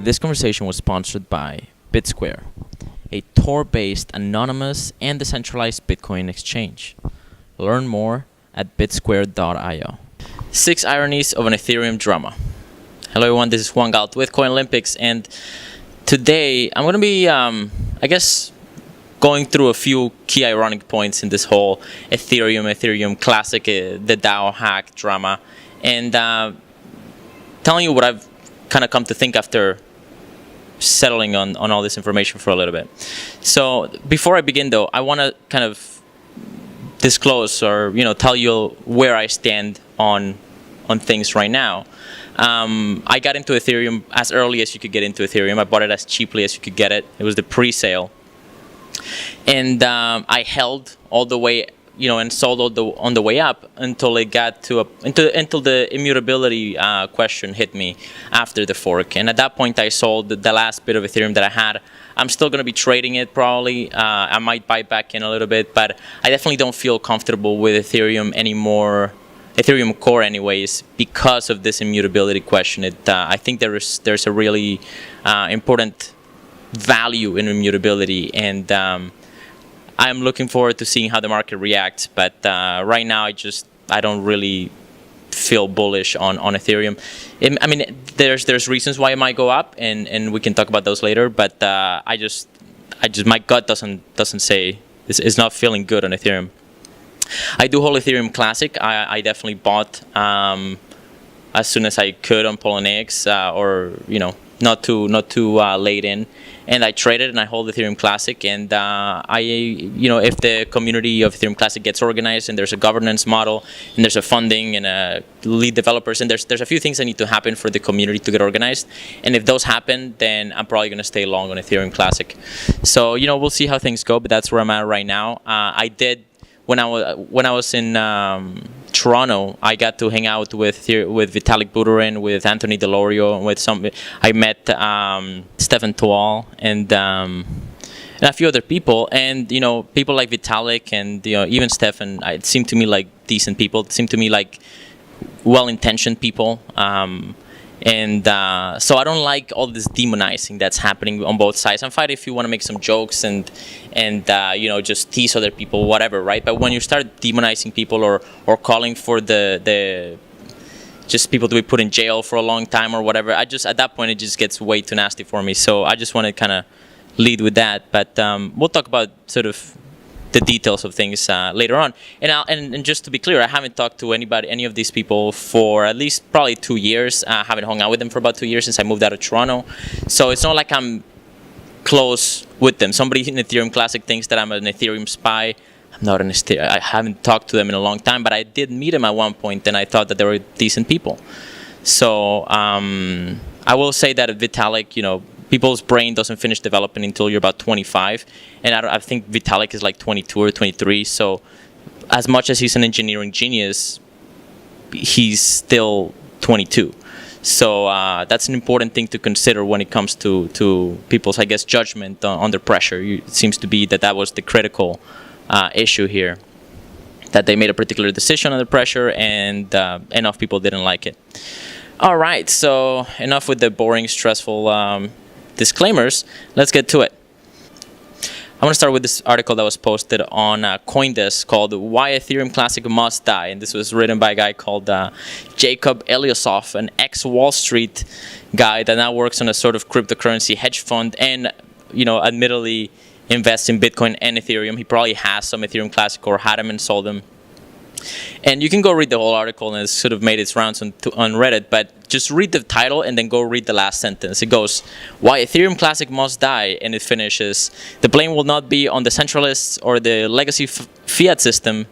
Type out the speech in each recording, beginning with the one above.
This conversation was sponsored by BitSquare, a Tor-based anonymous and decentralized Bitcoin exchange. Learn more at bitsquare.io. 6 Ironies of an Ethereum Drama. Hello everyone, this is Juan Galt with Coin Olympics, and today I'm going to be, going through a few key ironic points in this whole Ethereum Classic, the DAO hack drama, and telling you what I've kind of come to think after settling on all this information for a little bit. So before I begin though, I want to kind of disclose or tell you where I stand on things right now. I got into Ethereum as early as you could get into Ethereum. I bought it as cheaply as you could get it. It was the pre-sale, and I held all the way, and sold on the way up until it got to until the immutability question hit me after the fork. And at that point, I sold the last bit of Ethereum that I had. I'm still going to be trading it probably. I might buy back in a little bit, but I definitely don't feel comfortable with Ethereum anymore. Ethereum Core, anyways, because of this immutability question. I think there's a really important value in immutability, and I'm looking forward to seeing how the market reacts. But right now, I don't really feel bullish on Ethereum. I mean, there's reasons why it might go up, and we can talk about those later. But I just my gut doesn't say it's not feeling good on Ethereum. I do hold Ethereum Classic. I definitely bought as soon as I could on Poloniex, or not too late in, and I traded and I hold Ethereum Classic. And if the community of Ethereum Classic gets organized and there's a governance model and there's a funding and lead developers, and there's a few things that need to happen for the community to get organized. And if those happen, then I'm probably going to stay long on Ethereum Classic. So we'll see how things go, but that's where I'm at right now. I did. When I was in Toronto, I got to hang out with Vitalik Buterin, with Anthony Delorio, and with I met Stefan Toal and a few other people, and people like Vitalik and even Stefan. It seemed to me like decent people. It seemed to me like well-intentioned people. So I don't like all this demonizing that's happening on both sides. I'm fine if you want to make some jokes and just tease other people, whatever, right? But when you start demonizing people or calling for the just people to be put in jail for a long time or whatever, at that point it just gets way too nasty for me. So I just want to kind of lead with that. But we'll talk about sort of the details of things later on. And just to be clear, I haven't talked to any of these people for at least probably 2 years. I haven't hung out with them for about 2 years since I moved out of Toronto. So it's not like I'm close with them. Somebody in Ethereum Classic thinks that I'm an Ethereum spy. I'm not an Ethereum. I haven't talked to them in a long time, but I did meet them at one point, and I thought that they were decent people. So I will say that Vitalik, people's brain doesn't finish developing until you're about 25, and I think Vitalik is like 22 or 23. So, as much as he's an engineering genius, he's still 22. So that's an important thing to consider when it comes to people's, I guess, judgment under pressure. It seems to be that was the critical issue here, that they made a particular decision under pressure, and enough people didn't like it. All right, so enough with the boring, stressful disclaimers. Let's get to it. I want to start with this article that was posted on CoinDesk called "Why Ethereum Classic Must Die," and this was written by a guy called Jacob Eliasov, an ex-Wall Street guy that now works on a sort of cryptocurrency hedge fund, and admittedly invests in Bitcoin and Ethereum. He probably has some Ethereum Classic or had them and sold them. And you can go read the whole article, and it's sort of made its rounds on Reddit, but just read the title and then go read the last sentence. It goes, "Why Ethereum Classic Must Die," and it finishes, "The blame will not be on the centralists or the legacy fiat system,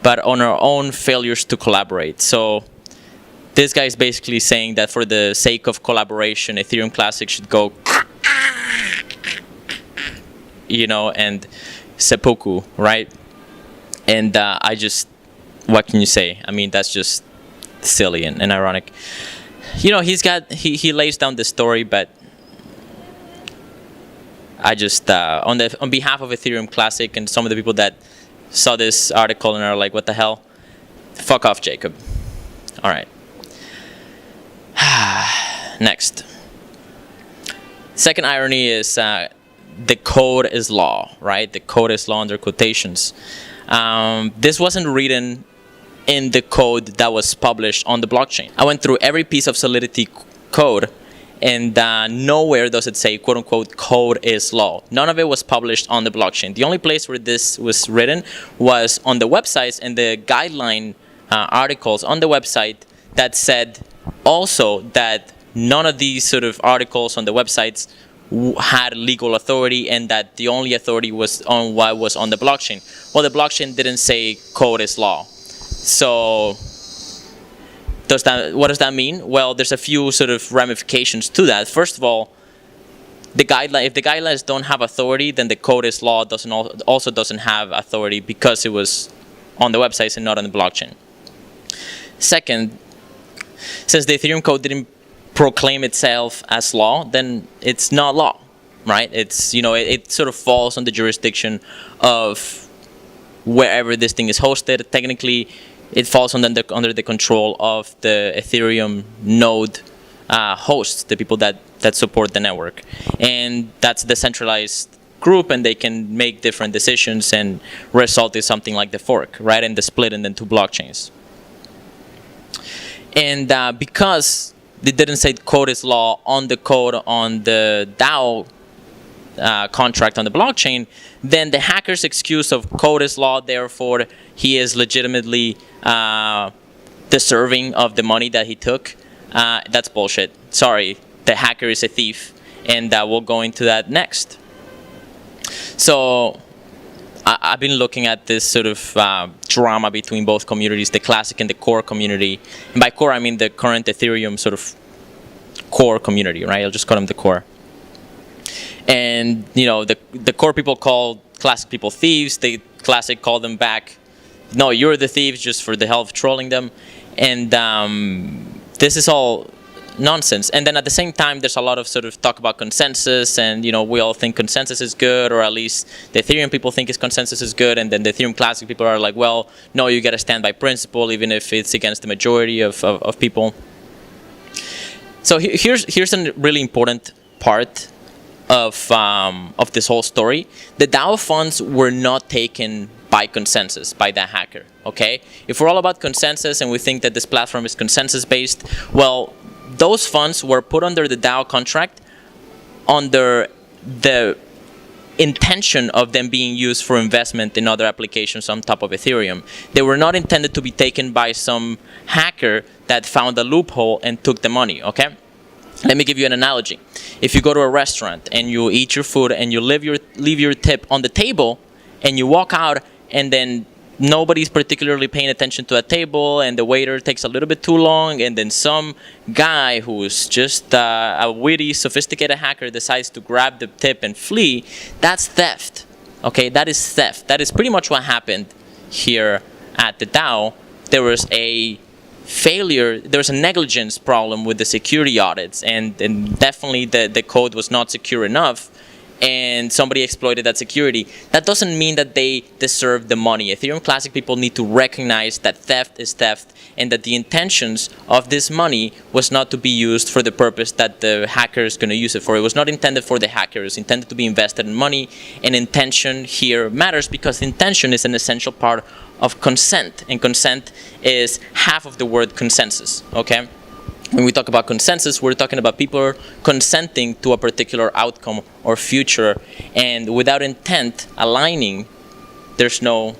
but on our own failures to collaborate." So this guy is basically saying that for the sake of collaboration, Ethereum Classic should go, and seppuku, right? And what can you say? I mean, that's just silly and ironic. He lays down the story, but I just on behalf of Ethereum Classic and some of the people that saw this article and are like, what the hell? Fuck off, Jacob. All right. Next. Second irony is the code is law, right? The code is law under quotations. This wasn't written in the code that was published on the blockchain. I went through every piece of Solidity code, and nowhere does it say, quote unquote, code is law. None of it was published on the blockchain. The only place where this was written was on the websites and the guideline articles on the website that said also that none of these sort of articles on the websites had legal authority, and that the only authority was on what was on the blockchain. Well, the blockchain didn't say code is law. So what does that mean? Well, there's a few sort of ramifications to that. First of all, if the guidelines don't have authority, then the code is law also doesn't have authority because it was on the websites and not on the blockchain. Second, since the Ethereum code didn't proclaim itself as law, then it's not law, right? It's, it sort of falls on the jurisdiction of wherever this thing is hosted. Technically, it falls under the control of the Ethereum node hosts, the people that support the network. And that's a decentralized group, and they can make different decisions and result in something like the fork, right? And the split into two blockchains. And because they didn't say code is law on the code on the DAO contract on the blockchain, then the hacker's excuse of code is law, therefore he is legitimately deserving of the money that he took, that's bullshit. Sorry, the hacker is a thief, and we'll go into that next. So I've been looking at this sort of drama between both communities, the classic and the core community. And by core, I mean the current Ethereum sort of core community, right? I'll just call them the core. And, the core people call classic people thieves. The classic call them back, no, you're the thieves, just for the hell of trolling them. And this is all nonsense. And then at the same time, there's a lot of sort of talk about consensus, and we all think consensus is good, or at least the Ethereum people think consensus is good, and then the Ethereum classic people are like, well, no, you got to stand by principle even if it's against the majority of people. So here's a really important part of this whole story. The DAO funds were not taken by consensus, by that hacker, okay? If we're all about consensus and we think that this platform is consensus-based, well, those funds were put under the DAO contract under the intention of them being used for investment in other applications on top of Ethereum. They were not intended to be taken by some hacker that found a loophole and took the money, okay? Let me give you an analogy. If you go to a restaurant and you eat your food and you leave your tip on the table and you walk out, and then nobody's particularly paying attention to a table, and the waiter takes a little bit too long, and then some guy who's just a witty, sophisticated hacker decides to grab the tip and flee, that's theft. Okay, that is theft. That is pretty much what happened here at the DAO. There was a failure, there was a negligence problem with the security audits, and definitely the code was not secure enough, and somebody exploited that security. That doesn't mean that they deserve the money. Ethereum Classic people need to recognize that theft is theft, and that the intentions of this money was not to be used for the purpose that the hacker is going to use it for. It was not intended for the hacker. It was intended to be invested in money, and intention here matters because intention is an essential part of consent, and consent is half of the word consensus, okay? When we talk about consensus, we're talking about people consenting to a particular outcome or future, and without intent aligning, there's no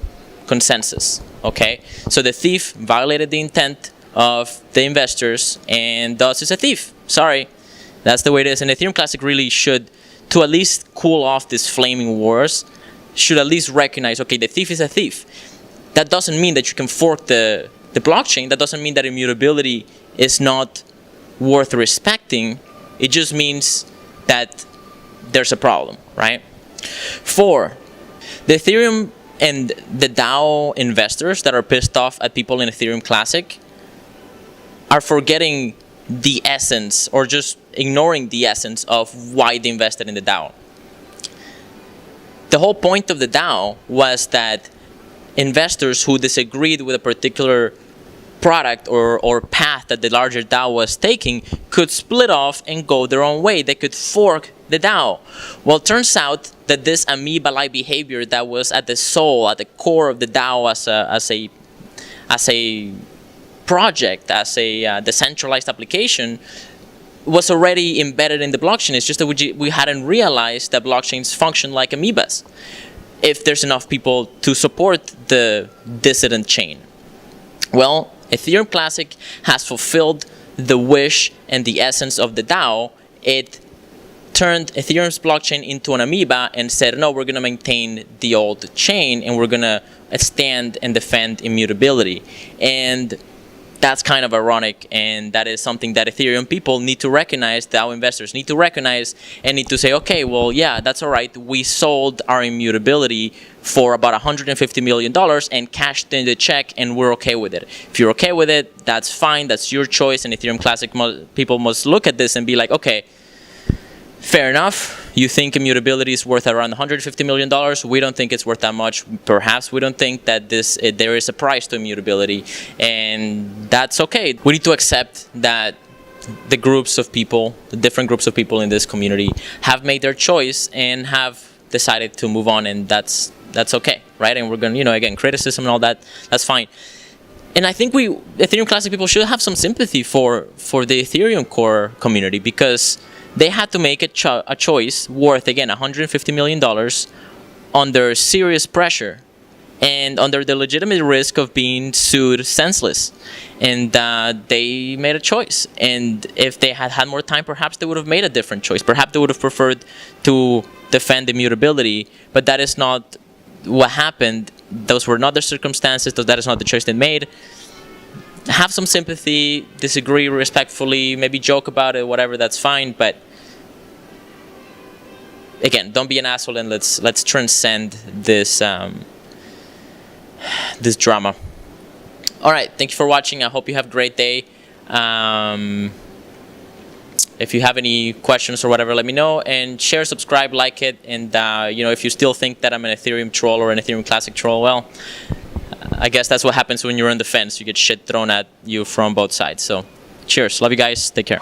consensus, okay? So the thief violated the intent of the investors, and thus is a thief. Sorry, that's the way it is. And Ethereum Classic really should, to at least cool off these flaming wars, should at least recognize, okay, the thief is a thief. That doesn't mean that you can fork the blockchain. That doesn't mean that immutability is not worth respecting. It just means that there's a problem, right? 4, the Ethereum and the DAO investors that are pissed off at people in Ethereum Classic are forgetting the essence, or just ignoring the essence of why they invested in the DAO. The whole point of the DAO was that investors who disagreed with a particular product or path that the larger DAO was taking could split off and go their own way. They could fork the DAO. Well, it turns out that this amoeba-like behavior that was at the soul, at the core of the DAO as a project, as a decentralized application, was already embedded in the blockchain. It's just that we hadn't realized that blockchains function like amoebas if there's enough people to support the dissident chain. Well, Ethereum Classic has fulfilled the wish and the essence of the DAO. It turned Ethereum's blockchain into an amoeba and said, no, we're going to maintain the old chain and we're going to stand and defend immutability. And that's kind of ironic, and that is something that Ethereum people need to recognize, DAO investors need to recognize, and need to say, okay, well, yeah, that's all right. We sold our immutability for about $150 million and cashed in the check, and we're okay with it. If you're okay with it, that's fine. That's your choice, and Ethereum Classic people must look at this and be like, okay, fair enough. You think immutability is worth around $150 million. We don't think it's worth that much. Perhaps we don't think that there is a price to immutability, and that's okay. We need to accept that the groups of people, the different groups of people in this community, have made their choice and have decided to move on, and that's okay, right? And we're going to, again, criticism and all that, that's fine. And I think Ethereum Classic people should have some sympathy for the Ethereum core community, because they had to make a choice worth, again, $150 million under serious pressure and under the legitimate risk of being sued senseless. And they made a choice. And if they had had more time, perhaps they would have made a different choice. Perhaps they would have preferred to defend immutability, but that is not what happened. Those were not the circumstances. That is not the choice they made. Have some sympathy, disagree respectfully, maybe joke about it, whatever, that's fine. But again, don't be an asshole, and let's transcend this this drama. All right, thank you for watching. I hope you have a great day. If you have any questions or whatever, let me know, and share, subscribe, like it, and if you still think that I'm an Ethereum troll or an Ethereum Classic troll, well, I guess that's what happens when you're on the fence. You get shit thrown at you from both sides. So, cheers. Love you guys. Take care.